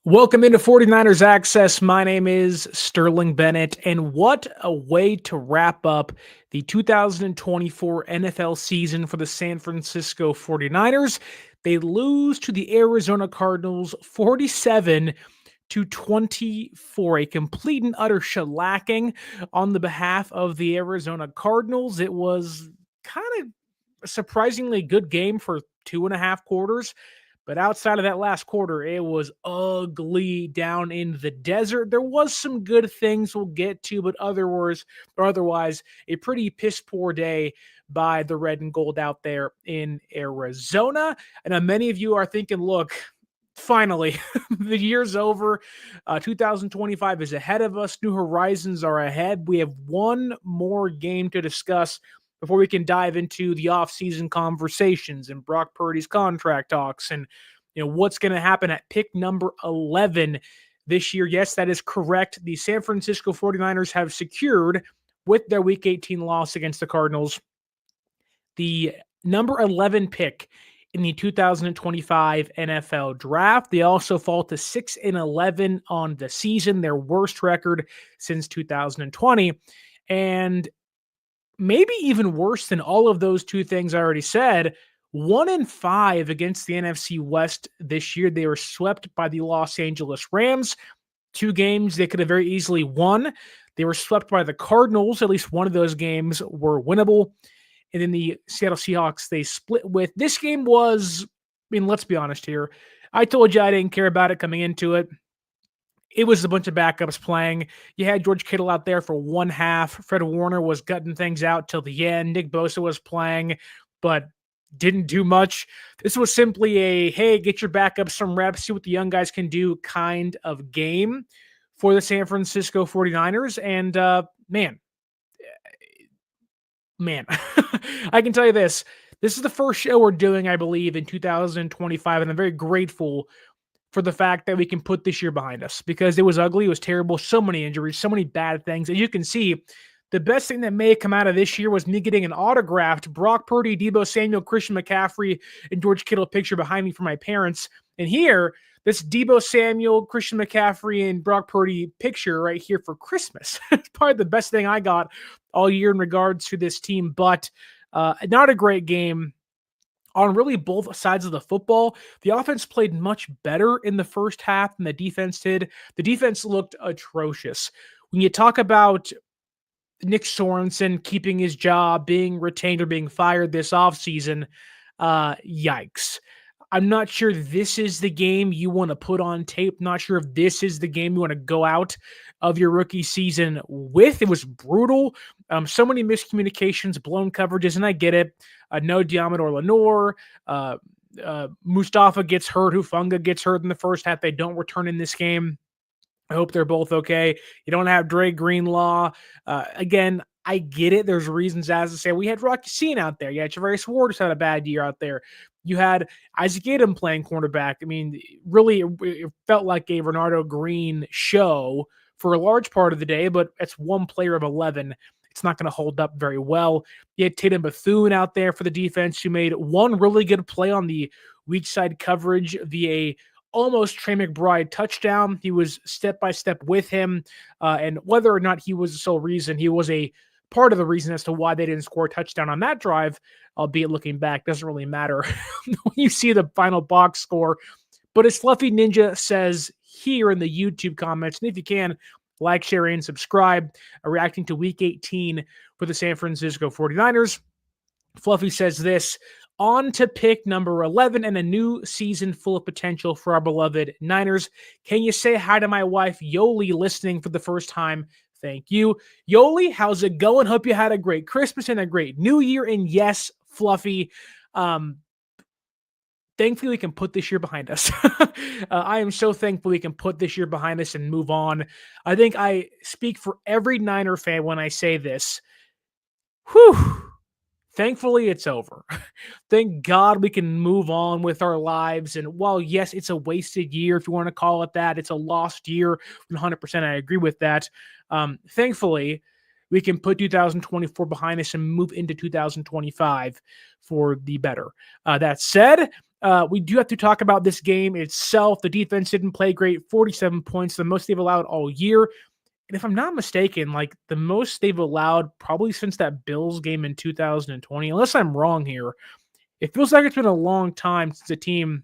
Welcome into 49ers Access. My name is Sterling Bennett, and what a way to wrap up the 2024 NFL season for the San Francisco 49ers. They lose to the Arizona Cardinals 47-24, a complete and utter shellacking on the behalf of the Arizona Cardinals. It was kind of a surprisingly good game for 2.5 quarters. But outside of that last quarter, it was ugly down in the desert. There was some good things we'll get to, but otherwise, a pretty piss poor day by the red and gold out there in Arizona. And many of you are thinking, look, finally, the year's over. 2025 is ahead of us. New horizons are ahead. We have one more game to discuss before we can dive into the offseason conversations and Brock Purdy's contract talks and what's going to happen at pick number 11 this year. Yes, that is correct. The San Francisco 49ers have secured, with their Week 18 loss against the Cardinals, the number 11 pick in the 2025 NFL Draft. They also fall to 6-11 on the season, their worst record since 2020. And maybe even worse than all of those two things I already said, 1-5 against the NFC West this year. They were swept by the Los Angeles Rams. 2 games they could have very easily won. They were swept by the Cardinals. At least one of those games were winnable. And then the Seattle Seahawks they split with. This game was, let's be honest here. I told you I didn't care about it coming into it. It was a bunch of backups playing. You had George Kittle out there for one half. Fred Warner was gutting things out till the end. Nick Bosa was playing, but didn't do much. This was simply a, hey, get your backups some reps, see what the young guys can do kind of game for the San Francisco 49ers. And man, I can tell you this. This is the first show we're doing, I believe, in 2025, and I'm very grateful for the fact that we can put this year behind us because it was ugly. It was terrible. So many injuries, so many bad things. And you can see the best thing that may have come out of this year was me getting an autographed Brock Purdy, Deebo Samuel, Christian McCaffrey, and George Kittle picture behind me for my parents. And here, this Deebo Samuel, Christian McCaffrey, and Brock Purdy picture right here for Christmas. It's probably the best thing I got all year in regards to this team, but not a great game. On really both sides of the football, the offense played much better in the first half than the defense did. The defense looked atrocious. When you talk about Nick Sorensen keeping his job, being retained or being fired this offseason, yikes. I'm not sure this is the game you want to put on tape. Not sure if this is the game you want to go out of your rookie season with. It was brutal. So many miscommunications, blown coverages, and I get it. No Diamador Lenore. Mustafa gets hurt. Hufanga gets hurt in the first half. They don't return in this game. I hope they're both okay. You don't have Dre Greenlaw. Again, I get it. There's reasons as to say we had Rocky Sean out there. Yeah, Travaris Ward just had a bad year out there. You had Isaac Yiadom playing cornerback. Really, it felt like a Renardo Green show for a large part of the day, but it's one player of 11. It's not going to hold up very well. You had Tatum Bethune out there for the defense who made one really good play on the weak side coverage via almost Trey McBride touchdown. He was step-by-step with him, and whether or not he was the sole reason, he was a part of the reason as to why they didn't score a touchdown on that drive, albeit looking back, doesn't really matter when you see the final box score. But as Fluffy Ninja says here in the YouTube comments, and if you can, like, share, and subscribe, reacting to Week 18 for the San Francisco 49ers. Fluffy says this, on to pick number 11 and a new season full of potential for our beloved Niners. Can you say hi to my wife, Yoli, listening for the first time? Thank you. Yoli, how's it going? Hope you had a great Christmas and a great New Year. And yes, Fluffy, thankfully we can put this year behind us. I am so thankful we can put this year behind us and move on. I think I speak for every Niner fan when I say this. Whew. Thankfully, it's over. Thank God we can move on with our lives. And while, yes, it's a wasted year, if you want to call it that, it's a lost year, 100% I agree with that. Thankfully, we can put 2024 behind us and move into 2025 for the better. That said, We do have to talk about this game itself. The defense didn't play great, 47 points, the most they've allowed all year. And if I'm not mistaken, like the most they've allowed probably since that Bills game in 2020, unless I'm wrong here. It feels like it's been a long time since a team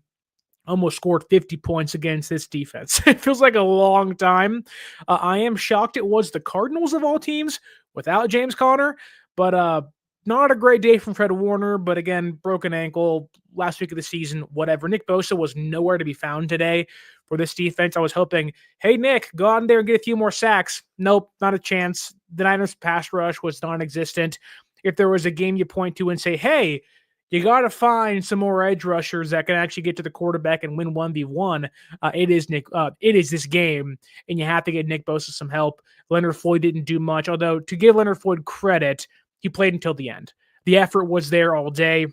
almost scored 50 points against this defense. It feels like a long time. I am shocked it was the Cardinals of all teams without James Conner, but not a great day from Fred Warner. But again, broken ankle last week of the season, whatever. Nick Bosa was nowhere to be found today for this defense. I was hoping, hey, Nick, go out there and get a few more sacks. Nope, not a chance. The Niners pass rush was non-existent. If there was a game you point to and say, hey, you got to find some more edge rushers that can actually get to the quarterback and win 1v1. It is this game, and you have to get Nick Bosa some help. Leonard Floyd didn't do much, although to give Leonard Floyd credit, he played until the end. The effort was there all day.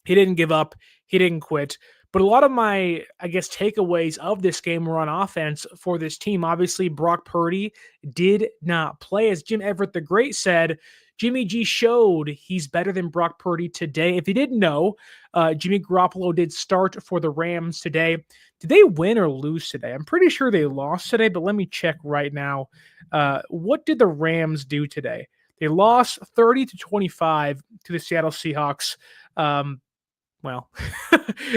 He didn't give up. He didn't quit. But a lot of my, I guess, takeaways of this game were on offense for this team. Obviously, Brock Purdy did not play. As Jim Everett the Great said, Jimmy G showed he's better than Brock Purdy today. If you didn't know, Jimmy Garoppolo did start for the Rams today. Did they win or lose today? I'm pretty sure they lost today, but let me check right now. What did the Rams do today? They lost 30-25 to the Seattle Seahawks. Well,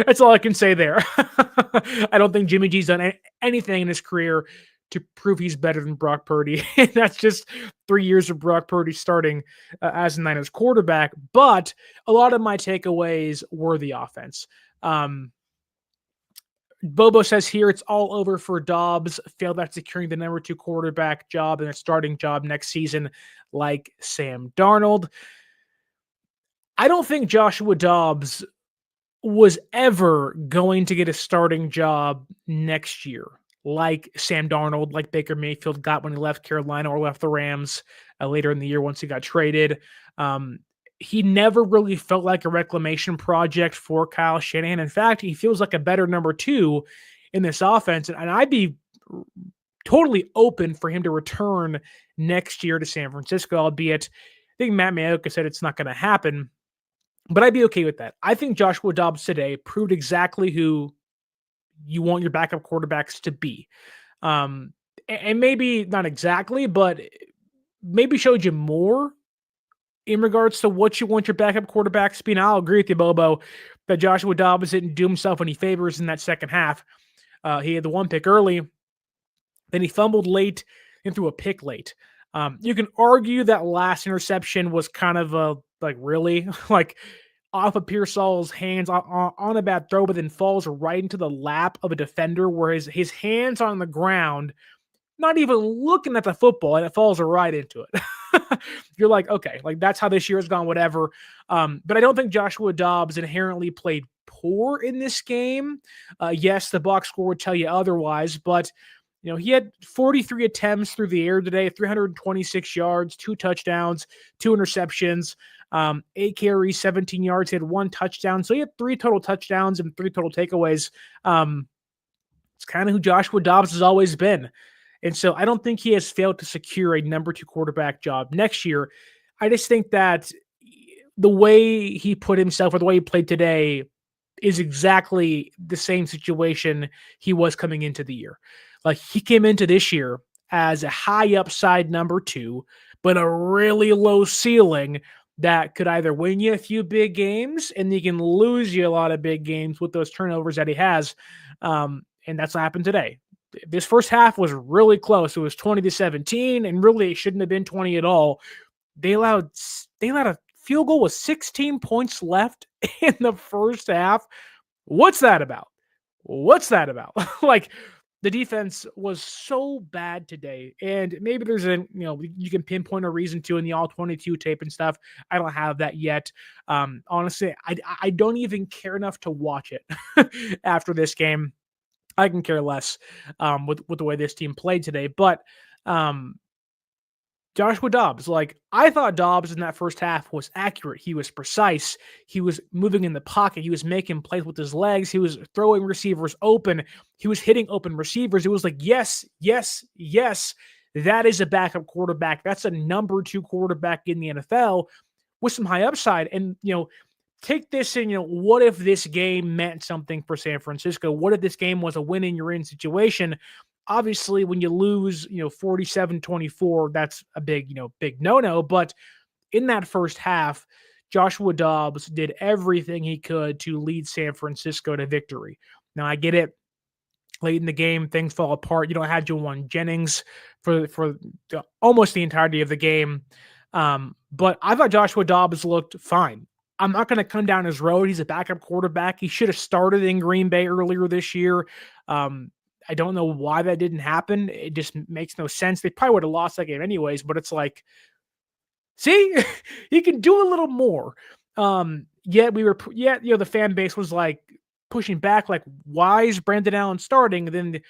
that's all I can say there. I don't think Jimmy G's done anything in his career to prove he's better than Brock Purdy. That's just 3 years of Brock Purdy starting as a Niners quarterback. But a lot of my takeaways were the offense. Bobo says here it's all over for Dobbs. Failed at securing the number 2 quarterback job and a starting job next season like Sam Darnold. I don't think Joshua Dobbs was ever going to get a starting job next year like Sam Darnold, like Baker Mayfield got when he left Carolina or left the Rams later in the year once he got traded. He never really felt like a reclamation project for Kyle Shanahan. In fact, he feels like a better number 2 in this offense. And I'd be totally open for him to return next year to San Francisco, albeit I think Matt Mayoka said it's not going to happen. But I'd be okay with that. I think Joshua Dobbs today proved exactly who you want your backup quarterbacks to be. And maybe not exactly, but maybe showed you more in regards to what you want your backup quarterbacks to be. And I'll agree with you, Bobo, that Joshua Dobbs didn't do himself any favors in that second half. He had the one pick early, then he fumbled late and threw a pick late. You can argue that last interception was kind of really like off of Pearsall's hands on a bad throw, but then falls right into the lap of a defender where his hands on the ground, not even looking at the football, and it falls right into it. You're like, okay, like that's how this year has gone, whatever. But I don't think Joshua Dobbs inherently played poor in this game. Yes, the box score would tell you otherwise, but he had 43 attempts through the air today, 326 yards, 2 touchdowns, 2 interceptions, 8 carries, 17 yards. He had 1 touchdown. So he had 3 total touchdowns and 3 total takeaways. It's kind of who Joshua Dobbs has always been. And so I don't think he has failed to secure a number 2 quarterback job next year. I just think that the way he put himself or the way he played today is exactly the same situation he was coming into the year. Like he came into this year as a high upside number 2, but a really low ceiling that could either win you a few big games and he can lose you a lot of big games with those turnovers that he has. And that's what happened today. This first half was really close. It was 20-17, and really it shouldn't have been 20 at all. They allowed a field goal with 16 points left in the first half. What's that about? Like, the defense was so bad today, and maybe there's you can pinpoint a reason to in the all 22 tape and stuff. I don't have that yet. Honestly, I don't even care enough to watch it after this game. I can care less with the way this team played today. But Joshua Dobbs, I thought Dobbs in that first half was accurate. He was precise. He was moving in the pocket. He was making plays with his legs. He was throwing receivers open. He was hitting open receivers. It was like, yes, yes, yes, that is a backup quarterback. That's a number 2 quarterback in the NFL with some high upside. And, take this and, what if this game meant something for San Francisco? What if this game was a win in your in situation? Obviously, when you lose, 47-24, that's a big, big no-no. But in that first half, Joshua Dobbs did everything he could to lead San Francisco to victory. Now, I get it. Late in the game, things fall apart. You don't have Jauan Jennings for almost the entirety of the game. But I thought Joshua Dobbs looked fine. I'm not going to come down his road. He's a backup quarterback. He should have started in Green Bay earlier this year. I don't know why that didn't happen. It just makes no sense. They probably would have lost that game anyways, but it's like, see, he can do a little more. Yet the fan base was like pushing back, like, why is Brandon Allen starting? And then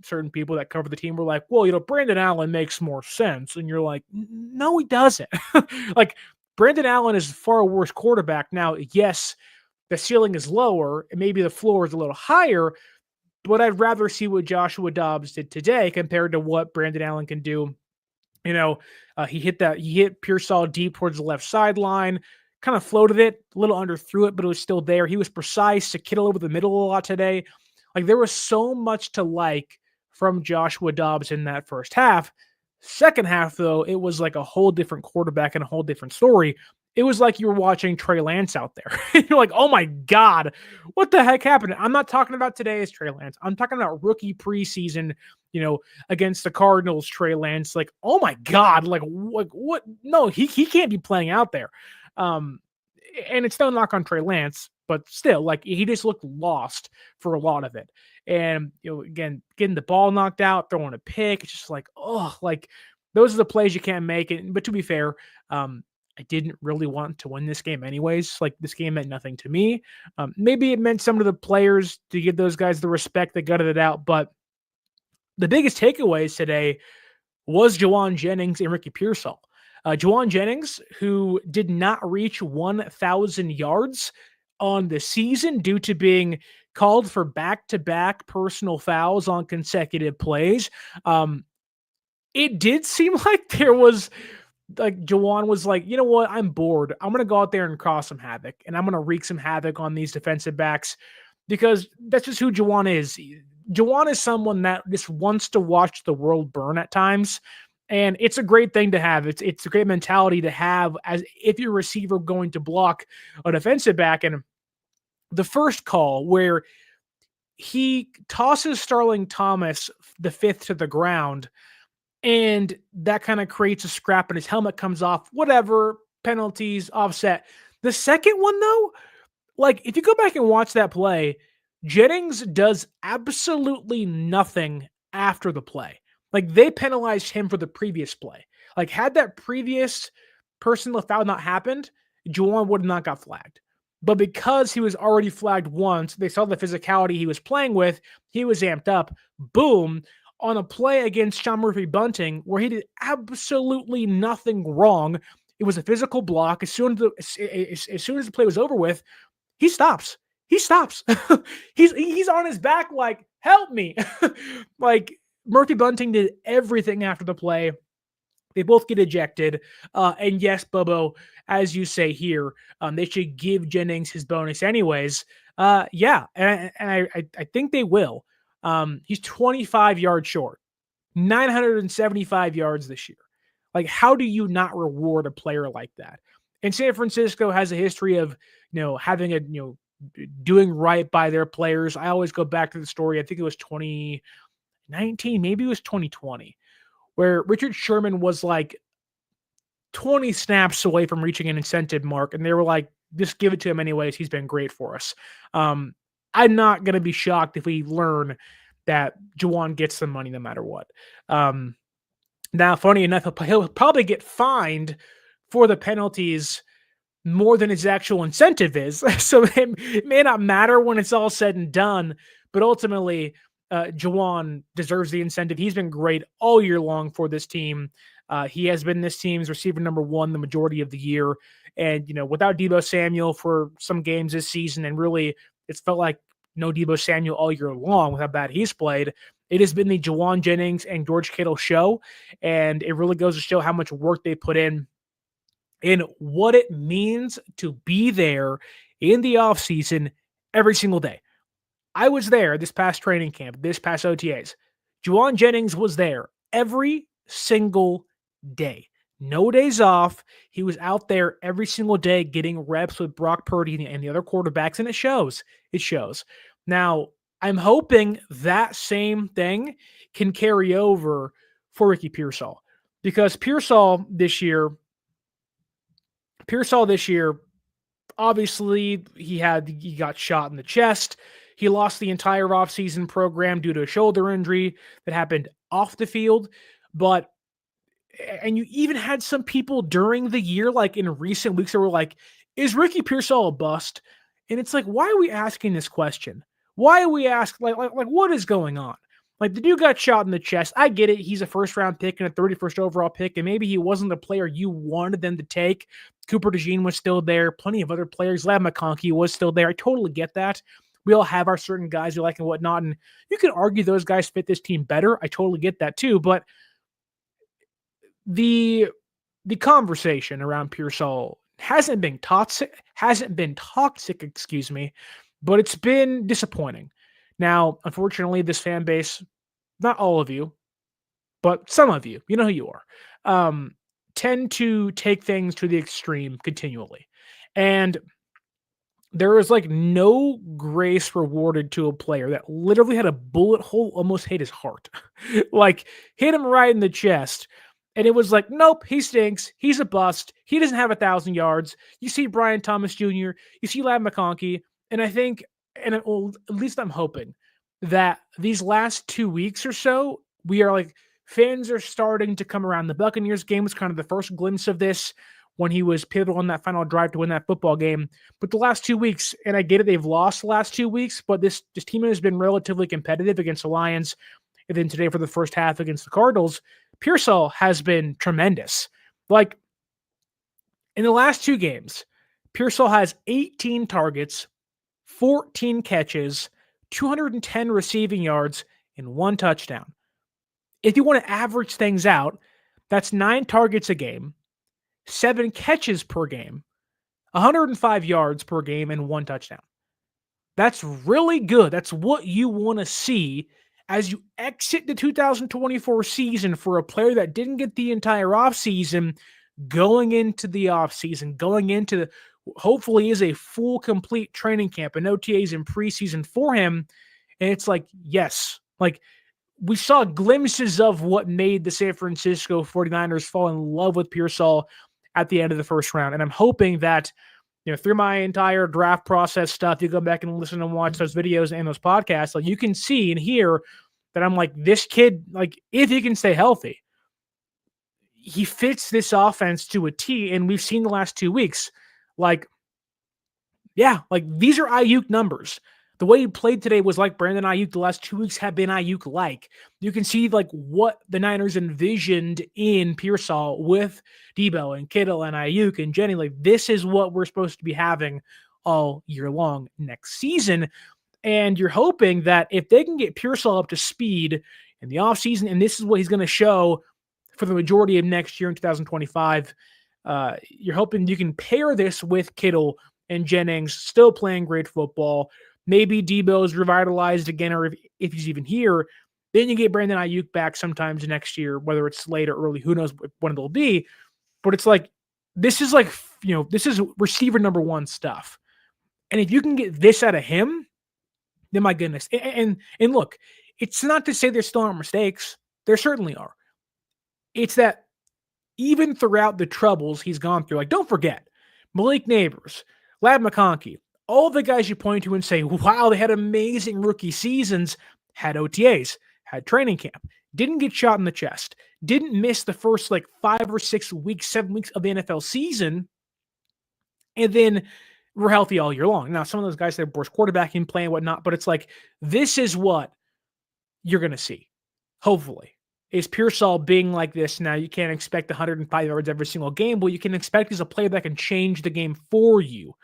certain people that cover the team were like, well, Brandon Allen makes more sense. And you're like, no, he doesn't. Like, Brandon Allen is a far worse quarterback. Now, yes, the ceiling is lower and maybe the floor is a little higher, but I'd rather see what Joshua Dobbs did today compared to what Brandon Allen can do. He hit Pearsall deep towards the left sideline, kind of floated it, a little underthrew it, but it was still there. He was precise, hit it over the middle a lot today. Like, there was so much to like from Joshua Dobbs in that first half. Second half, though, it was like a whole different quarterback and a whole different story. It was like you were watching Trey Lance out there. You're like, oh my God, what the heck happened? I'm not talking about today's Trey Lance. I'm talking about rookie preseason, against the Cardinals, Trey Lance. Like, oh my God, like what? No, he can't be playing out there. And it's no knock on Trey Lance, but still, like, he just looked lost for a lot of it. And, again, getting the ball knocked out, throwing a pick, it's just like, oh, like, those are the plays you can't make. But to be fair, I didn't really want to win this game anyways. Like, this game meant nothing to me. Maybe it meant some of the players to give those guys the respect that gutted it out. But the biggest takeaways today was Jauan Jennings and Ricky Pearsall. Jauan Jennings, who did not reach 1,000 yards on the season due to being called for back-to-back personal fouls on consecutive plays. It did seem like there was, like, Jauan was like, you know what, I'm bored. I'm going to go out there and cause some havoc, and I'm going to wreak some havoc on these defensive backs, because that's just who Jauan is. Jauan is someone that just wants to watch the world burn at times. And it's a great thing to have. It's a great mentality to have as if your receiver going to block a defensive back. And the first call where he tosses Sterling Thomas, the fifth, to the ground, and that kind of creates a scrap and his helmet comes off, whatever, penalties, offset. The second one, though, like, if you go back and watch that play, Jennings does absolutely nothing after the play. Like, they penalized him for the previous play. Like, had that previous personal foul not happened, Jauan would have not got flagged. But because he was already flagged once, they saw the physicality he was playing with, he was amped up. Boom. On a play against Sean Murphy-Bunting, where he did absolutely nothing wrong. It was a physical block. As soon as the play was over with, he stops. He stops. He's on his back like, help me. Like, Murphy Bunting did everything after the play. They both get ejected. And yes, Bobo, as you say here, they should give Jennings his bonus anyways. Yeah, and I think they will. He's 25 yards short, 975 yards this year. Like, how do you not reward a player like that? And San Francisco has a history of, having a, doing right by their players. I always go back to the story. I think it was 2019, maybe it was 2020, where Richard Sherman was like 20 snaps away from reaching an incentive mark, and they were like, just give it to him anyways. He's been great for us. I'm not going to be shocked if we learn that Jauan gets some money no matter what. Now, funny enough, he'll probably get fined for the penalties more than his actual incentive is. So it may not matter when it's all said and done, but ultimately, Jauan deserves the incentive. He's been great all year long for this team. He has been this team's receiver number one the majority of the year. And, without Deebo Samuel for some games this season, and really it's felt like no Deebo Samuel all year long with how bad he's played, it has been the Jauan Jennings and George Kittle show. And it really goes to show how much work they put in and what it means to be there in the offseason every single day. I was there this past training camp, this past OTAs. Jauan Jennings was there every single day. No days off. He was out there every single day getting reps with Brock Purdy and the other quarterbacks, and it shows. It shows. Now, I'm hoping that same thing can carry over for Ricky Pearsall, because Pearsall this year, obviously he got shot in the chest. He lost the entire offseason program due to a shoulder injury that happened off the field. But and you even had some people during the year, like in recent weeks, that were like, is Ricky Pearsall a bust? And it's like, why are we asking this question? Why are we asking, like what is going on? Like, the dude got shot in the chest. I get it. He's a first round pick and a 31st overall pick, and maybe he wasn't the player you wanted them to take. Cooper DeJean was still there. Plenty of other players. Ladd McConkey was still there. I totally get that. We all have our certain guys we like and whatnot, and you can argue those guys fit this team better. I totally get that too, but the conversation around Pearsall hasn't been toxic, excuse me, but it's been disappointing. Now, unfortunately, this fan base, not all of you, but some of you, you know who you are, tend to take things to the extreme continually. And there is like no grace rewarded to a player that literally had a bullet hole almost hit his heart. Like, hit him right in the chest. And it was like, nope, he stinks. He's a bust. He doesn't have 1,000 yards. You see Brian Thomas Jr., you see Ladd McConkey. And I think, well, at least I'm hoping that these last 2 weeks or so, we are like, fans are starting to come around. The Buccaneers game was kind of the first glimpse of this when he was pivotal on that final drive to win that football game. But the last 2 weeks, and I get it, they've lost the last 2 weeks, but this team has been relatively competitive against the Lions. And then today for the first half against the Cardinals, Pearsall has been tremendous. Like, in the last 2 games, Pearsall has 18 targets, 14 catches, 210 receiving yards, and 1 touchdown. If you want to average things out, that's 9 targets a game, 7 catches per game, 105 yards per game, and 1 touchdown. That's really good. That's what you want to see as you exit the 2024 season for a player that didn't get the entire offseason, going into the offseason, going into hopefully is a full, complete training camp and OTAs in preseason for him. And it's like, yes, like, we saw glimpses of what made the San Francisco 49ers fall in love with Pearsall at the end of the first round. And I'm hoping that, through my entire draft process stuff, you go back and listen and watch those videos and those podcasts, like, you can see and hear that I'm like, this kid, like, if he can stay healthy, he fits this offense to a T. And we've seen the last 2 weeks, like, yeah, like, these are Ayuk numbers. The way he played today was like Brandon Ayuk. The last 2 weeks have been Ayuk-like. You can see like what the Niners envisioned in Pearsall with Debo and Kittle and Ayuk and Jennings. Like, this is what we're supposed to be having all year long next season. And you're hoping that if they can get Pearsall up to speed in the offseason, and this is what he's going to show for the majority of next year in 2025, you're hoping you can pair this with Kittle and Jennings still playing great football. Maybe Debo is revitalized again, or if he's even here, then you get Brandon Ayuk back sometimes next year, whether it's late or early, who knows when it'll be. But it's like, this is like, this is receiver number 1 stuff. And if you can get this out of him, then my goodness. And look, it's not to say there still aren't mistakes. There certainly are. It's that even throughout the troubles he's gone through, like, don't forget, Malik Neighbors, Ladd McConkey, all the guys you point to and say, wow, they had amazing rookie seasons, had OTAs, had training camp, didn't get shot in the chest, didn't miss the first like 5 or 6 weeks, 7 weeks of the NFL season, and then we're healthy all year long. Now, some of those guys, they're worse quarterbacking, play and whatnot, but it's like, this is what you're going to see, hopefully, is Pearsall being like this. Now, you can't expect 105 yards every single game, but you can expect he's a player that can change the game for you.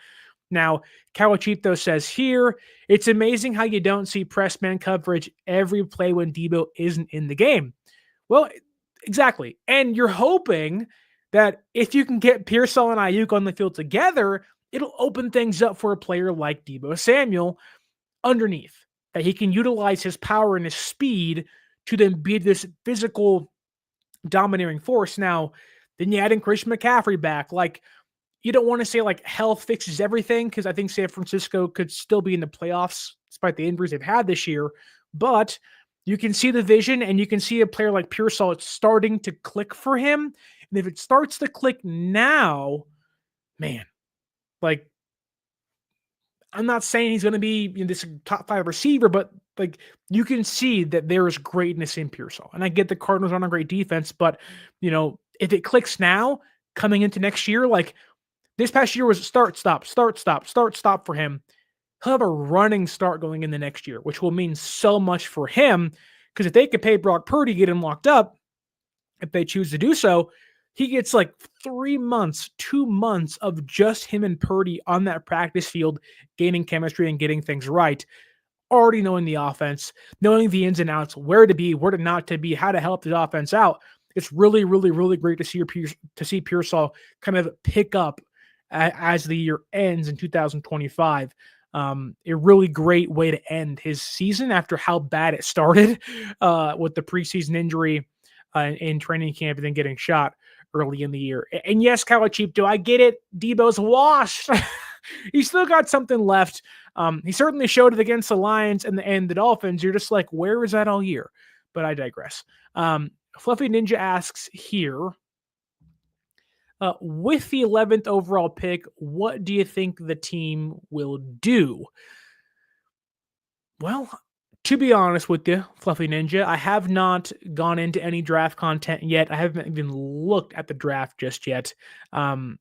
Now, Cawachito says here, it's amazing how you don't see press man coverage every play when Debo isn't in the game. Well, exactly. And you're hoping that if you can get Pearsall and Ayuk on the field together, it'll open things up for a player like Deebo Samuel underneath, that he can utilize his power and his speed to then be this physical domineering force. Now, then you add in Christian McCaffrey back. Like, you don't want to say like health fixes everything, because I think San Francisco could still be in the playoffs despite the injuries they've had this year. But you can see the vision, and you can see a player like Pearsall, it's starting to click for him. And if it starts to click now, man, like, I'm not saying he's going to be this top 5 receiver, but like, you can see that there is greatness in Pearsall. And I get the Cardinals aren't a great defense, but if it clicks now, coming into next year, like this past year was start, stop, start, stop, start, stop for him. He'll have a running start going in the next year, which will mean so much for him. Because if they could pay Brock Purdy, get him locked up, if they choose to do so, he gets like 3 months, 2 months of just him and Purdy on that practice field, gaining chemistry and getting things right. Already knowing the offense, knowing the ins and outs, where to be, where to not to be, how to help the offense out. It's really, really, really great to see Pearsall kind of pick up as the year ends in 2025. A really great way to end his season after how bad it started with the preseason injury in training camp and then getting shot early in the year. And yes, Kyle Cheap, do I get it? Debo's washed. He's still got something left. He certainly showed it against the Lions and the Dolphins. You're just like, where was that all year? But I digress. Fluffy Ninja asks here, with the 11th overall pick, what do you think the team will do? Well, to be honest with you, Fluffy Ninja, I have not gone into any draft content yet. I haven't even looked at the draft just yet. I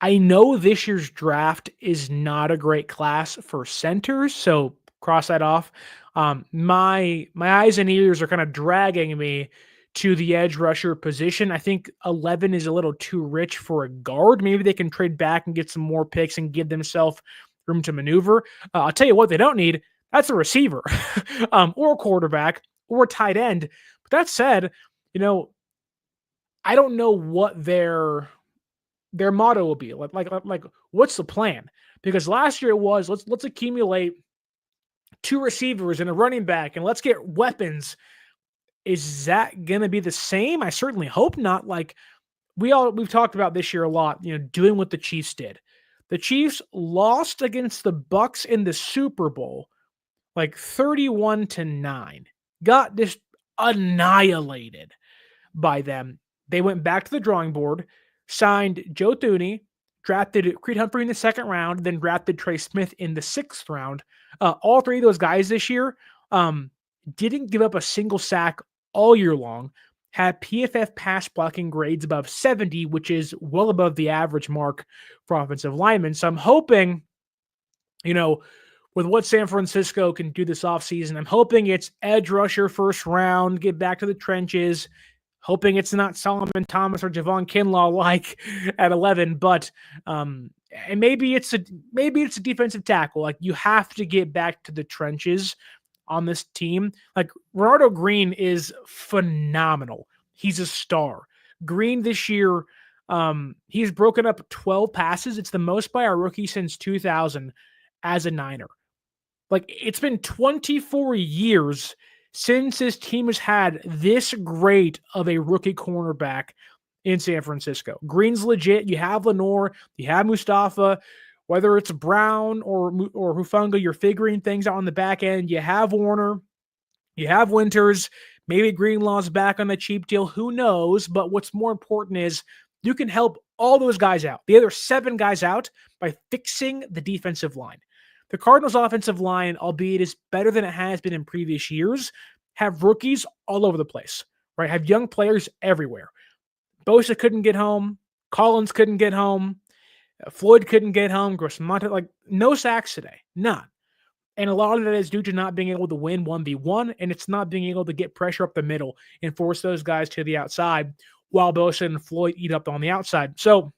know this year's draft is not a great class for centers, so cross that off. My eyes and ears are kind of dragging me to the edge rusher position. I think 11 is a little too rich for a guard. Maybe they can trade back and get some more picks and give themselves room to maneuver. I'll tell you what they don't need. That's a receiver or a quarterback or a tight end. But that said, I don't know what their motto will be. Like what's the plan? Because last year it was let's accumulate 2 receivers and a running back and let's get weapons. Is that going to be the same? I certainly hope not. Like we've talked about this year a lot, doing what the Chiefs did. The Chiefs lost against the Bucs in the Super Bowl, like 31-9. Got just annihilated by them. They went back to the drawing board, signed Joe Thuney, drafted Creed Humphrey in the 2nd round, then drafted Trey Smith in the 6th round. All 3 of those guys this year didn't give up a single sack all year long, had PFF pass blocking grades above 70, which is well above the average mark for offensive linemen. So I'm hoping, with what San Francisco can do this offseason, I'm hoping it's edge rusher 1st round, get back to the trenches, hoping it's not Solomon Thomas or Javon Kinlaw like at 11, but and maybe it's a defensive tackle. Like you have to get back to the trenches on this team. Like Ronaldo Green is phenomenal. He's a star. Green this year, he's broken up 12 passes. It's the most by a rookie since 2000 as a Niner. Like it's been 24 years since this team has had this great of a rookie cornerback in San Francisco. Green's legit. You have Lenore, you have Mustafa. Whether it's Brown or Hufanga, you're figuring things out on the back end. You have Warner, you have Winters, maybe Greenlaw's back on the cheap deal. Who knows? But what's more important is you can help all those guys out, the other 7 guys out, by fixing the defensive line. The Cardinals' offensive line, albeit is better than it has been in previous years, have rookies all over the place, right? Have young players everywhere. Bosa couldn't get home. Collins couldn't get home. Floyd couldn't get home. Grossmonte, like no sacks today. None. And a lot of that is due to not being able to win 1v1, and it's not being able to get pressure up the middle and force those guys to the outside while Bosa and Floyd eat up on the outside. So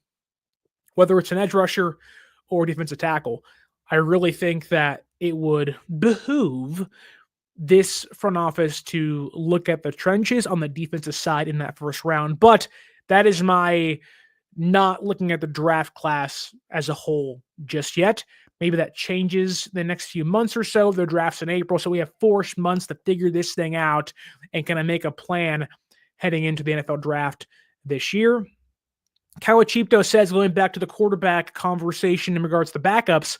whether it's an edge rusher or defensive tackle, I really think that it would behoove this front office to look at the trenches on the defensive side in that first round. But that is my not looking at the draft class as a whole just yet. Maybe that changes the next few months or so. The draft's in April, so we have 4 months to figure this thing out and kind of make a plan heading into the NFL draft this year. Kawachipto says, going back to the quarterback conversation in regards to backups,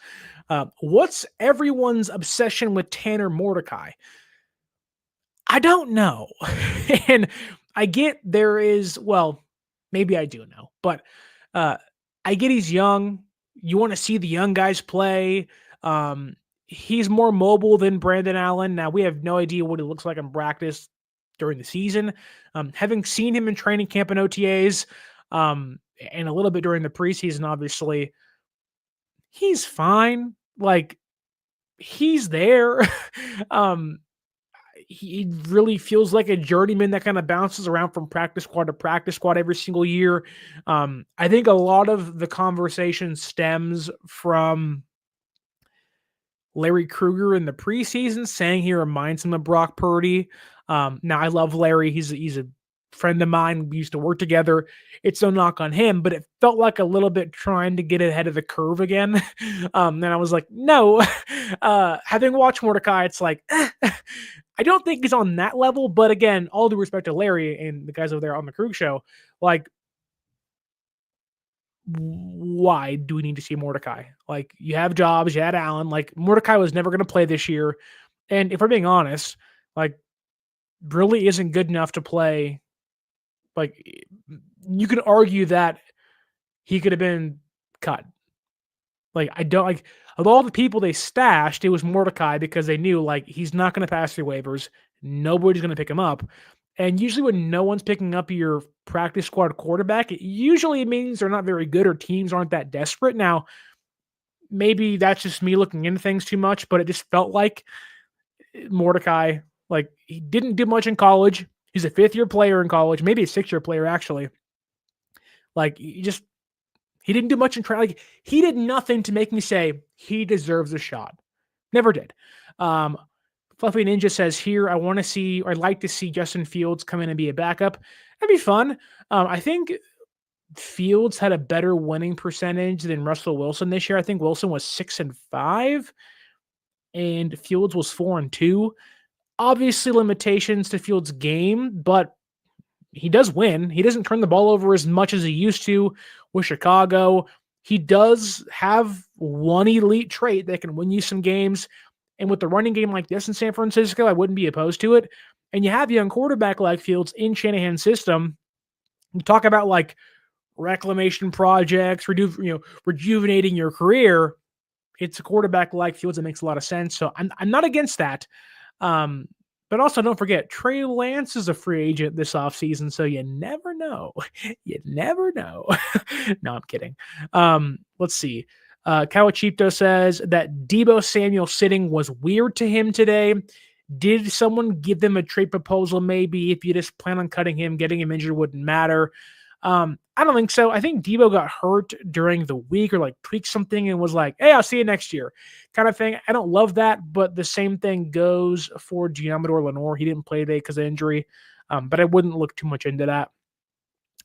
what's everyone's obsession with Tanner Mordecai? I don't know. And I get there is, well, maybe I do know, but I get he's young. You want to see the young guys play. He's more mobile than Brandon Allen. Now, we have no idea what he looks like in practice during the season. Having seen him in training camp and OTAs, and a little bit during the preseason, obviously, he's fine. Like, he's there. He really feels like a journeyman that kind of bounces around from practice squad to practice squad every single year. I think a lot of the conversation stems from Larry Krueger in the preseason saying he reminds him of Brock Purdy. Now, I love Larry. He's a friend of mine. We used to work together. It's no knock on him, but it felt like a little bit trying to get ahead of the curve again. And I was like, no. Having watched Mordecai, it's like, I don't think he's on that level. But again, all due respect to Larry and the guys over there on the Krug show, like, why do we need to see Mordecai? Like, you have Dobbs, you had Allen. Like, Mordecai was never going to play this year. And if we're being honest, like, really isn't good enough to play. Like, you could argue that he could have been cut. Like, I don't like, of all the people they stashed, it was Mordecai because they knew, like, he's not going to pass through waivers. Nobody's going to pick him up. And usually when no one's picking up your practice squad quarterback, it usually means they're not very good or teams aren't that desperate. Now, maybe that's just me looking into things too much, but it just felt like Mordecai, like, he didn't do much in college. He's a 5th-year player in college, maybe a 6th-year player, actually. Like, he didn't do much in training. Like, he did nothing to make me say he deserves a shot. Never did. Fluffy Ninja says here, I'd like to see Justin Fields come in and be a backup. That'd be fun. I think Fields had a better winning percentage than Russell Wilson this year. I think Wilson was 6-5 and Fields was 4-2. Obviously limitations to Fields' game, but he does win. He doesn't turn the ball over as much as he used to with Chicago. He does have one elite trait that can win you some games. And with the running game like this in San Francisco, I wouldn't be opposed to it. And you have a young quarterback like Fields in Shanahan's system. You talk about like reclamation projects, rejuvenating your career. It's a quarterback like Fields that makes a lot of sense. So I'm not against that. But also don't forget, Trey Lance is a free agent this offseason, so you never know. You never know. No, I'm kidding. Let's see. Kawachipto says that Deebo Samuel sitting was weird to him today. Did someone give them a trade proposal? Maybe if you just plan on cutting him, getting him injured wouldn't matter. I don't think so. I think Deebo got hurt during the week or like tweaked something and was like, hey, I'll see you next year kind of thing. I don't love that, but the same thing goes for Giamador Lenore. He didn't play today because of injury, but I wouldn't look too much into that.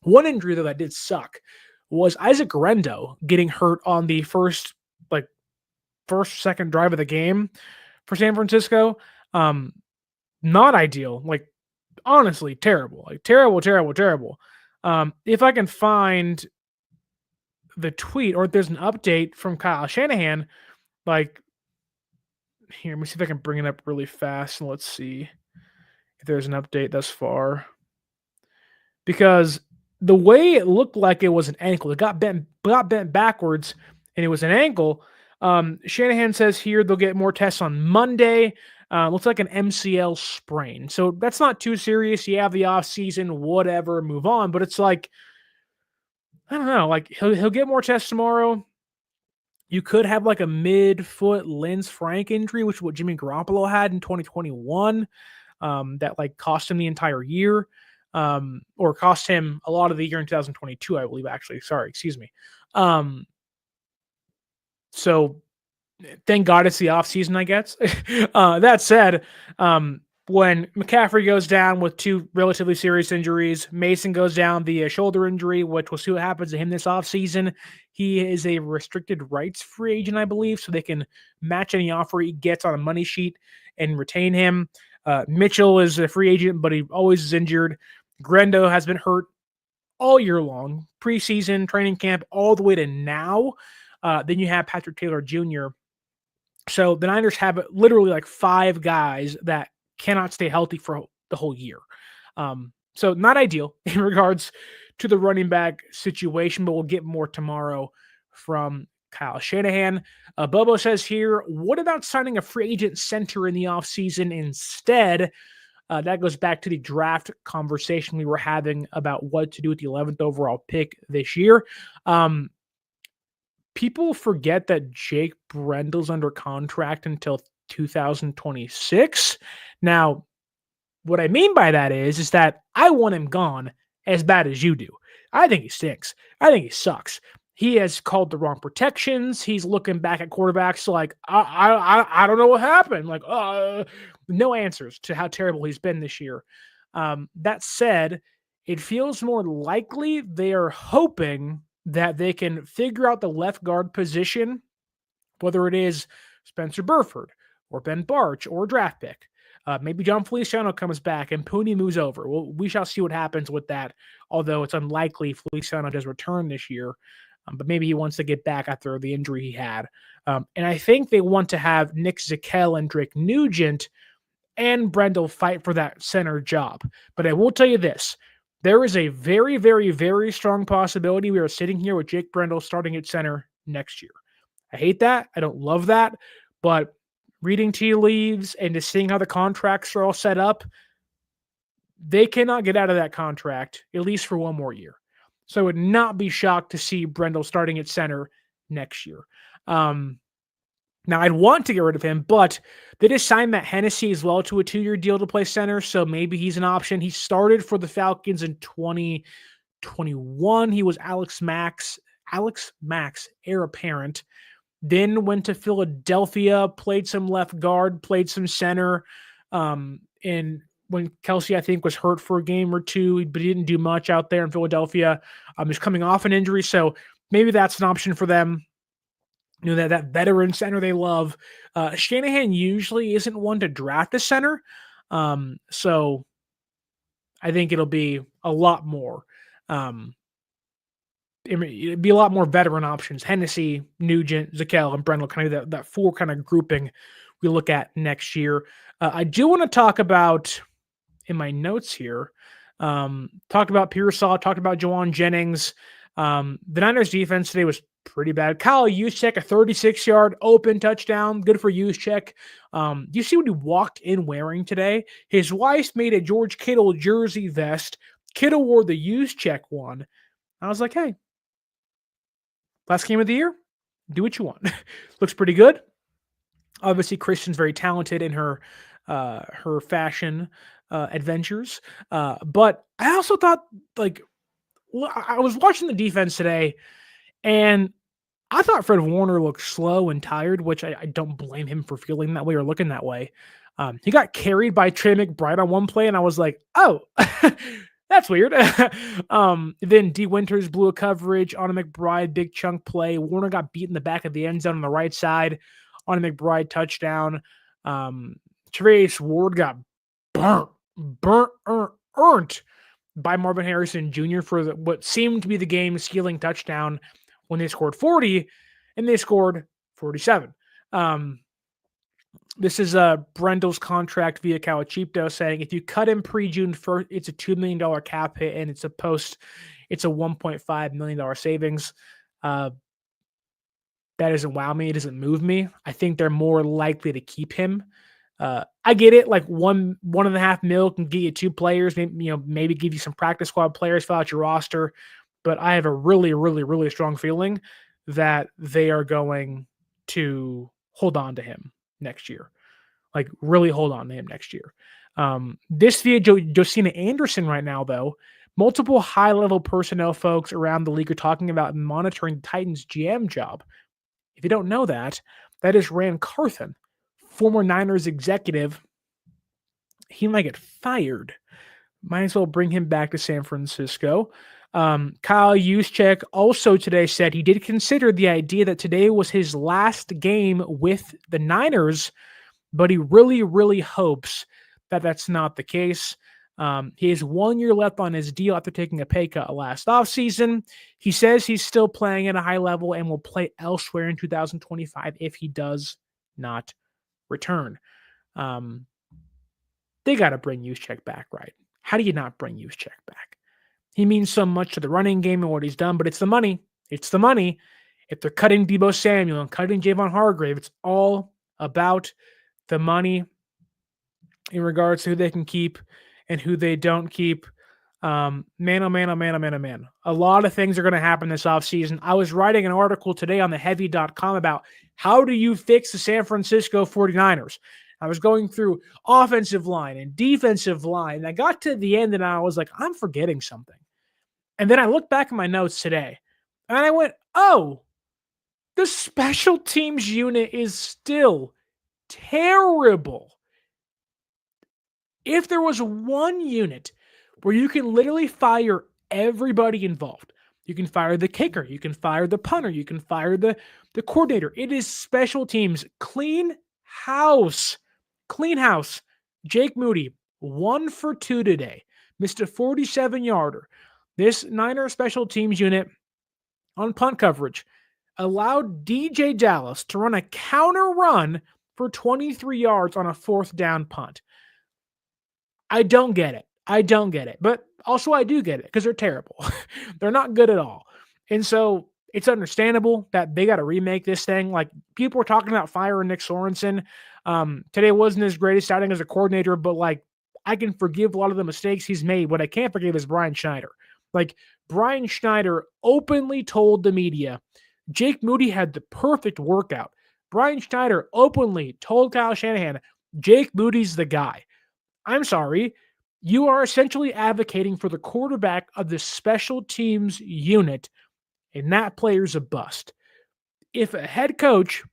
One injury, though, that did suck was Isaac Guerendo getting hurt on the first, second drive of the game for San Francisco. Not ideal. Like, honestly, terrible. Like, terrible, terrible, terrible. If I can find the tweet or if there's an update from Kyle Shanahan, like, here, let me see if I can bring it up really fast and let's see if there's an update thus far. Because the way it looked like it was an ankle, it got bent backwards and it was an ankle. Shanahan says here they'll get more tests on Monday. Looks like an MCL sprain. So that's not too serious. You have the off season, whatever, move on. But it's like, I don't know, like he'll get more tests tomorrow. You could have like a mid-foot Lens Frank injury, which is what Jimmy Garoppolo had in 2021. That like cost him the entire year. Or cost him a lot of the year in 2022, I believe, actually. Sorry, excuse me. So Thank God it's the offseason, I guess. That said, when McCaffrey goes down with 2 relatively serious injuries, Mason goes down the shoulder injury, which we'll see what happens to him this offseason. He is a restricted rights free agent, I believe, so they can match any offer he gets on a money sheet and retain him. Mitchell is a free agent, but he always is injured. Guerendo has been hurt all year long, preseason, training camp, all the way to now. Then you have Patrick Taylor Jr. So the Niners have literally like 5 guys that cannot stay healthy for the whole year. So not ideal in regards to the running back situation, but we'll get more tomorrow from Kyle Shanahan. Bobo says here, what about signing a free agent center in the offseason instead? That goes back to the draft conversation we were having about what to do with the 11th overall pick this year. People forget that Jake Brendel's under contract until 2026. Now, what I mean by that is that I want him gone as bad as you do. I think he stinks. I think he sucks. He has called the wrong protections. He's looking back at quarterbacks like, I don't know what happened. Like, no answers to how terrible he's been this year. That said, it feels more likely they are hoping that they can figure out the left guard position, whether it is Spencer Burford or Ben Barch or a draft pick. Maybe John Feliciano comes back and Pooney moves over. Well, we shall see what happens with that, although it's unlikely Feliciano does return this year. But maybe he wants to get back after the injury he had. And I think they want to have Nick Zakelj and Drake Nugent and Brendel fight for that center job. But I will tell you this. There is a very, very, very strong possibility we are sitting here with Jake Brendel starting at center next year. I hate that. I don't love that. But reading tea leaves and just seeing how the contracts are all set up, they cannot get out of that contract, at least for one more year. So I would not be shocked to see Brendel starting at center next year. Now, I'd want to get rid of him, but they just signed Matt Hennessy as well to a 2-year deal to play center, so maybe he's an option. He started for the Falcons in 2021. He was Alex Mack's heir apparent. Then went to Philadelphia, played some left guard, played some center. And when Kelsey, I think, was hurt for a game or two, but he didn't do much out there in Philadelphia. He's coming off an injury, so maybe that's an option for them. You know, that veteran center they love. Shanahan usually isn't one to draft a center. So I think it'll be a lot more. It'd be a lot more veteran options. Hennessy, Nugent, Zakelj, and Brendel, kind of that 4 kind of grouping we look at next year. I do want to talk about, in my notes here, talked about Pearsall, talked about Jauan Jennings. The Niners defense today was pretty bad. Kyle Juszczyk, a 36-yard open touchdown. Good for Juszczyk. You see what he walked in wearing today? His wife made a George Kittle jersey vest. Kittle wore the Juszczyk one. I was like, hey, last game of the year, do what you want. Looks pretty good. Obviously, Christian's very talented in her fashion adventures. But I also thought, like, I was watching the defense today, and I thought Fred Warner looked slow and tired, which I don't blame him for feeling that way or looking that way. He got carried by Trey McBride on one play, and I was like, oh, that's weird. Then D. Winters blew a coverage on a McBride, big chunk play. Warner got beat in the back of the end zone on the right side on a McBride touchdown. Trace Ward got burnt by Marvin Harrison Jr. for what seemed to be the game-sealing touchdown when they scored 40, and they scored 47. This is Brendel's contract via Calachipto saying if you cut him pre-June 1st, it's a $2 million cap hit, and it's a $1.5 million savings. That doesn't wow me. It doesn't move me. I think they're more likely to keep him. I get it. Like $1.5 million can get you 2 players, maybe give you some practice squad players, fill out your roster. But I have a really, really, really strong feeling that they are going to hold on to him next year. Like, really hold on to him next year. This via Josina Anderson right now, though. Multiple high-level personnel folks around the league are talking about monitoring the Titans GM job. If you don't know that, That is Rand Carthen, former Niners executive. He might get fired. Might as well bring him back to San Francisco. Kyle Juszczyk also today said he did consider the idea that today was his last game with the Niners, but he really, really hopes that that's not the case. He has 1 year left on his deal after taking a pay cut last offseason. He says he's still playing at a high level and will play elsewhere in 2025 if he does not return. They got to bring Juszczyk back, right? How do you not bring Juszczyk back? He means so much to the running game and what he's done, but it's the money. It's the money. If they're cutting Deebo Samuel and cutting Javon Hargrave, it's all about the money in regards to who they can keep and who they don't keep. Man, oh man, oh man, oh man, oh man. A lot of things are going to happen this offseason. I was writing an article today on theheavy.com about how do you fix the San Francisco 49ers. I was going through offensive line and defensive line. And I got to the end and I was like, I'm forgetting something. And then I looked back at my notes today and I went, oh, the special teams unit is still terrible. If there was one unit where you can literally fire everybody involved, you can fire the kicker, you can fire the punter, you can fire the coordinator. It is special teams. Clean house. Clean house. Jake Moody, 1 for 2 today. Missed a 47-yarder. This Niner special teams unit on punt coverage allowed DJ Dallas to run a counter run for 23 yards on a 4th down punt. I don't get it. But also I do get it because they're terrible. They're not good at all. And so it's understandable that they got to remake this thing. Like, people were talking about firing Nick Sorensen. Today wasn't his greatest outing as a coordinator, but like, I can forgive a lot of the mistakes he's made. What I can't forgive is Brian Schneider. Like, Brian Schneider openly told the media Jake Moody had the perfect workout. Brian Schneider openly told Kyle Shanahan, Jake Moody's the guy. I'm sorry. You are essentially advocating for the quarterback of the special teams unit, and that player's a bust. If a head coach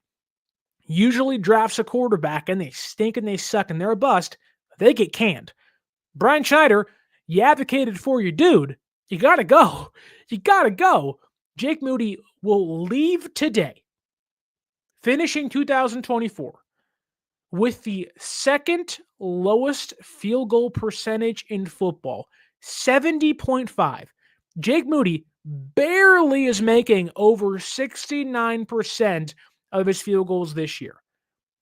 usually drafts a quarterback and they stink and they suck and they're a bust, they get canned. Brian Schneider, you advocated for your dude. You got to go. You got to go. Jake Moody will leave today, finishing 2024 with the second lowest field goal percentage in football, 70.5. Jake Moody barely is making over 69% of his field goals this year.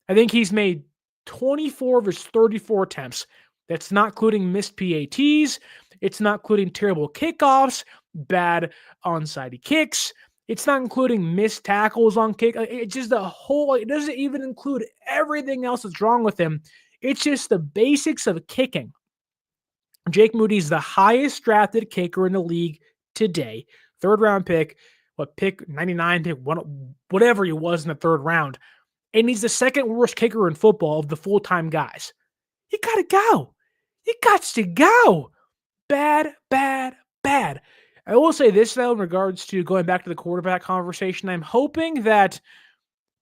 I think he's made 24 of his 34 attempts. That's not including missed PATs. It's not including terrible kickoffs, bad onside kicks. It's not including missed tackles on kick. It's just the whole, it doesn't even include everything else that's wrong with him. It's just the basics of kicking. Jake Moody's the highest drafted kicker in the league today. 3rd round pick, pick 99, pick one, whatever he was in the 3rd round. And he's the 2nd worst kicker in football of the full-time guys. You got to go. You got to go. Bad, bad, bad. I will say this, though, in regards to going back to the quarterback conversation. I'm hoping that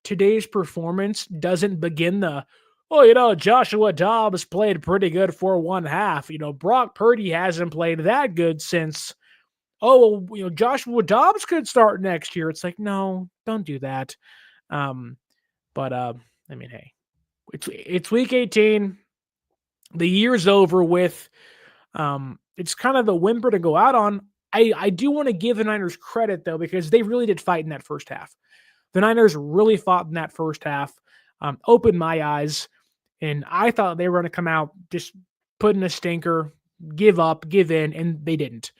today's performance doesn't begin Joshua Dobbs played pretty good for 1 half. Brock Purdy hasn't played that good since, Joshua Dobbs could start next year. It's like, no, don't do that. Hey, it's week 18. The year's over with. It's kind of the whimper to go out on. I do want to give the Niners credit, though, because they really did fight in that first half. The Niners really fought in that first half, opened my eyes, and I thought they were going to come out just put in a stinker, give up, give in, and they didn't.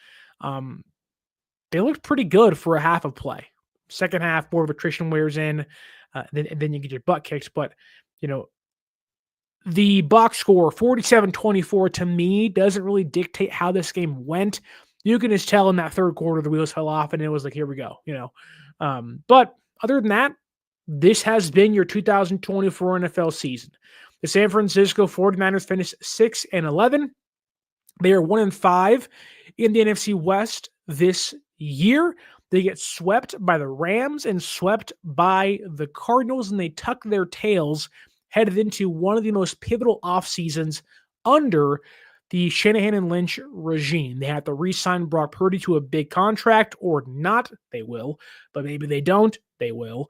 They looked pretty good for a half of play. Second half, more of attrition wears in, then you get your butt kicked. But, the box score, 47-24, to me, doesn't really dictate how this game went. You can just tell in that 3rd quarter the wheels fell off, and it was like, here we go, But other than that, this has been your 2024 NFL season. The San Francisco 49ers finished 6-11. They are 1-5 in the NFC West this year. They get swept by the Rams and swept by the Cardinals, and they tuck their tails headed into one of the most pivotal off seasons under the Shanahan and Lynch regime. They have to re-sign Brock Purdy to a big contract or not. They will, but maybe they don't. They will.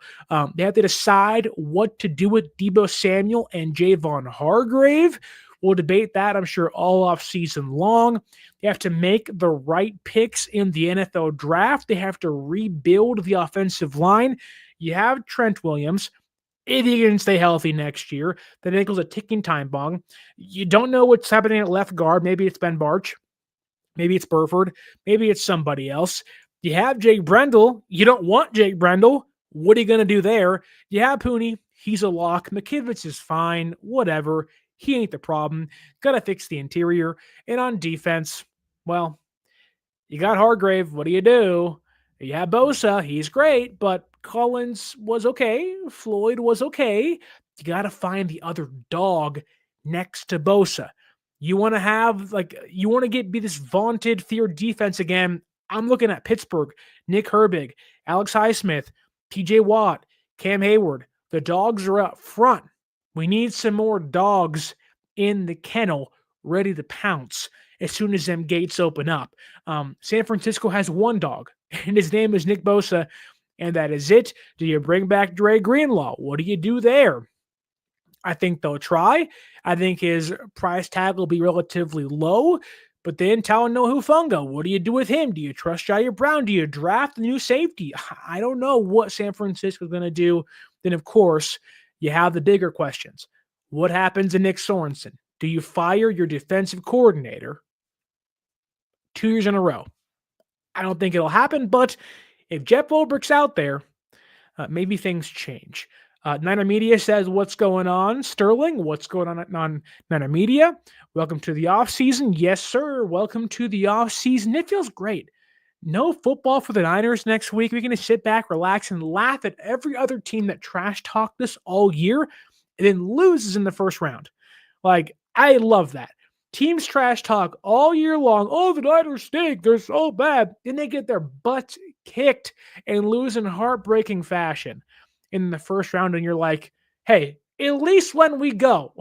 They have to decide what to do with Deebo Samuel and Javon Hargrave. We'll debate that, I'm sure, all off season long. They have to make the right picks in the NFL draft. They have to rebuild the offensive line. You have Trent Williams. If he can stay healthy next year, the ankle's a ticking time bomb. You don't know what's happening at left guard. Maybe it's Ben Barch. Maybe it's Burford. Maybe it's somebody else. You have Jake Brendel. You don't want Jake Brendel. What are you going to do there? You have Pooney. He's a lock. McKivitz is fine. Whatever. He ain't the problem. Got to fix the interior. And on defense, well, you got Hargrave. What do? You have Bosa. He's great, but Collins was okay. Floyd was okay. You got to find the other dog next to Bosa. You want to be this vaunted, feared defense again. I'm looking at Pittsburgh, Nick Herbig, Alex Highsmith, TJ Watt, Cam Hayward. The dogs are up front. We need some more dogs in the kennel ready to pounce as soon as them gates open up. San Francisco has one dog, and his name is Nick Bosa, and that is it. Do you bring back Dre Greenlaw? What do you do there? I think they'll try. I think his price tag will be relatively low, but then Talanoa Hufanga, what do you do with him? Do you trust Jair Brown? Do you draft a new safety? I don't know what San Francisco is going to do. Then, of course, you have the bigger questions. What happens to Nick Sorensen? Do you fire your defensive coordinator 2 years in a row? I don't think it'll happen, but if Jeff Ulbricht's out there, maybe things change. Niner Media says, what's going on? Sterling, what's going on Niner Media? Welcome to the offseason. Yes, sir. Welcome to the offseason. It feels great. No football for the Niners next week. We're going to sit back, relax, and laugh at every other team that trash talked us all year and then loses in the first round. Like, I love that. Teams trash talk all year long. Oh, the Niners stink. They're so bad. Then they get their butts kicked and lose in heartbreaking fashion in the first round. And you're like, hey, at least when we go,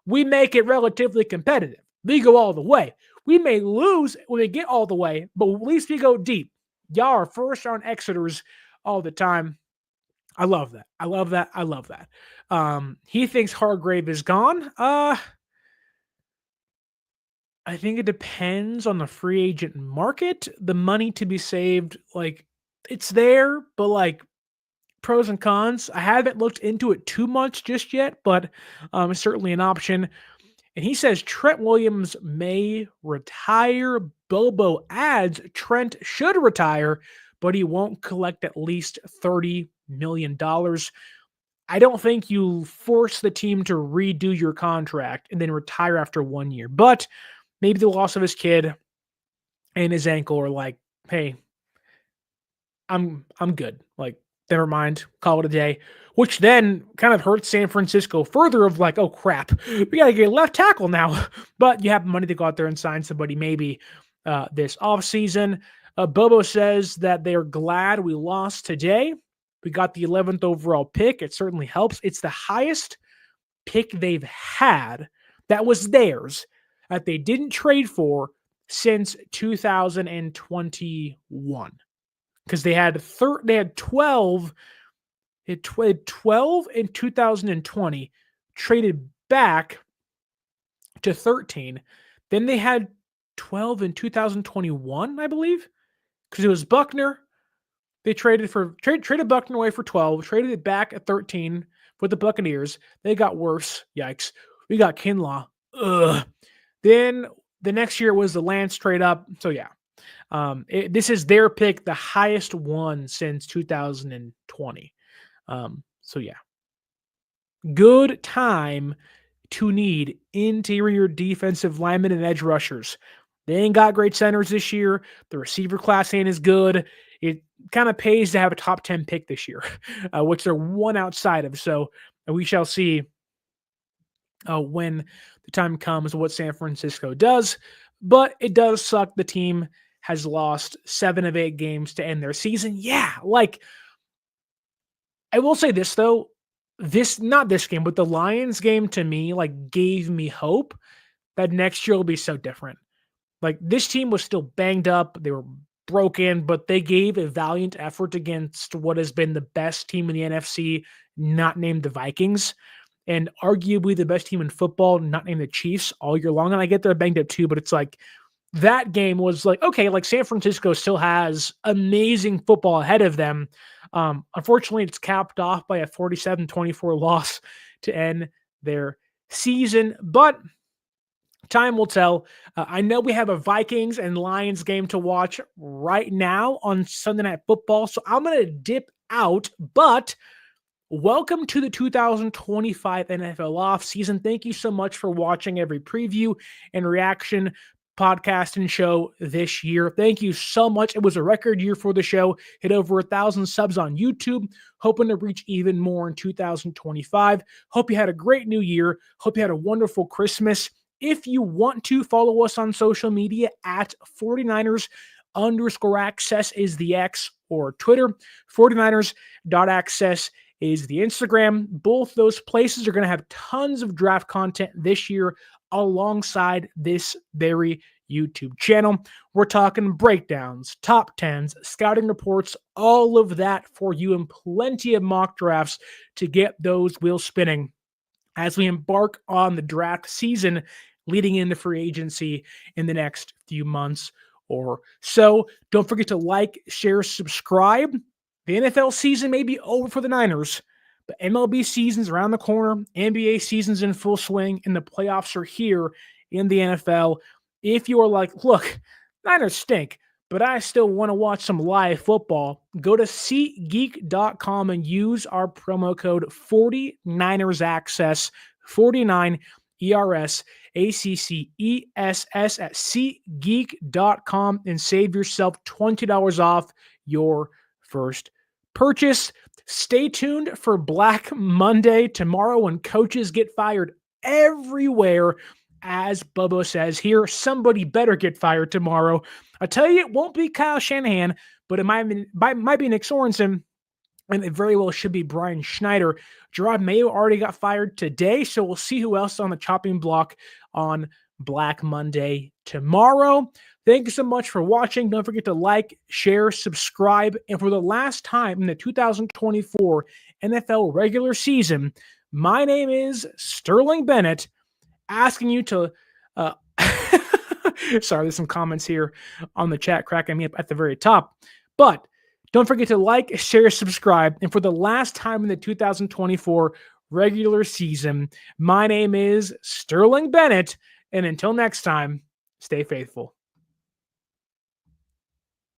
we make it relatively competitive. We go all the way. We may lose when we get all the way, but at least we go deep. Y'all are first round exiters all the time. I love that. I love that. I love that. He thinks Hargrave is gone. I think it depends on the free agent market. The money to be saved, like, it's there, but like, pros and cons. I haven't looked into it too much just yet, but it's certainly an option. And he says Trent Williams may retire. Bobo adds Trent should retire, but he won't collect at least $30 million. I don't think you force the team to redo your contract and then retire after 1 year. But maybe the loss of his kid and his ankle are like, hey, I'm good. Like, never mind, call it a day. Which then kind of hurts San Francisco further of like, oh crap, we got to get a left tackle now. But you have money to go out there and sign somebody maybe this offseason. Bobo says that they're glad we lost today. We got the 11th overall pick. It certainly helps. It's the highest pick they've had that was theirs that they didn't trade for since 2021. Because they had 12 in 2020, traded back to 13. Then they had 12 in 2021, I believe, because it was Buckner. They traded Buckner away for 12, traded it back at 13 with the Buccaneers. They got worse. Yikes. We got Kinlaw. Ugh. Then the next year was the Lance trade up. So yeah. This is their pick, the highest one since 2020. So yeah, good time to need interior defensive linemen and edge rushers. They ain't got great centers this year. The receiver class ain't as good. It kind of pays to have a top 10 pick this year, which they're one outside of. So we shall see when the time comes what San Francisco does. But it does suck the team has lost 7 of 8 games to end their season. Yeah, like, I will say this though, not this game, but the Lions game to me, like, gave me hope that next year will be so different. Like, this team was still banged up, they were broken, but they gave a valiant effort against what has been the best team in the NFC, not named the Vikings, and arguably the best team in football, not named the Chiefs, all year long. And I get they're banged up too, but it's like that game was like, okay, like San Francisco still has amazing football ahead of them. Unfortunately, it's capped off by a 47-24 loss to end their season, but time will tell. I know we have a Vikings and Lions game to watch right now on Sunday Night Football, so I'm going to dip out, but welcome to the 2025 NFL offseason. Thank you so much for watching every preview and reaction podcast and show this year. Thank you so much. It was a record year for the show. Hit over 1,000 subs on YouTube. Hoping to reach even more in 2025. Hope you had a great new year. Hope you had a wonderful Christmas. If you want to follow us on social media at 49ers_access is the X or Twitter. 49ers.access is the Instagram. Both those places are going to have tons of draft content this year alongside this very YouTube channel. We're talking breakdowns, top 10s, scouting reports, all of that for you, and plenty of mock drafts to get those wheels spinning as we embark on the draft season leading into free agency in the next few months or so. Don't forget to like, share, subscribe. The NFL season may be over for the Niners, but MLB season's around the corner. NBA season's in full swing, and the playoffs are here in the NFL. If you are like, look, Niners stink, but I still want to watch some live football, go to SeatGeek.com and use our promo code 49ersaccess, 49 ERS ACCESS at SeatGeek.com and save yourself $20 off your first purchase. Stay tuned for Black Monday tomorrow when coaches get fired everywhere. As Bubba says here, somebody better get fired tomorrow. I tell you, it won't be Kyle Shanahan, but it might be Nick Sorensen, and it very well should be Brian Schneider. Gerard Mayo already got fired today, so we'll see who else is on the chopping block on Black Monday tomorrow. Thank you so much for watching. Don't forget to like, share, subscribe. And for the last time in the 2024 NFL regular season, my name is Sterling Bennett, asking you to sorry, there's some comments here on the chat cracking me up at the very top. But don't forget to like, share, subscribe. And for the last time in the 2024 regular season, my name is Sterling Bennett. And until next time, stay faithful.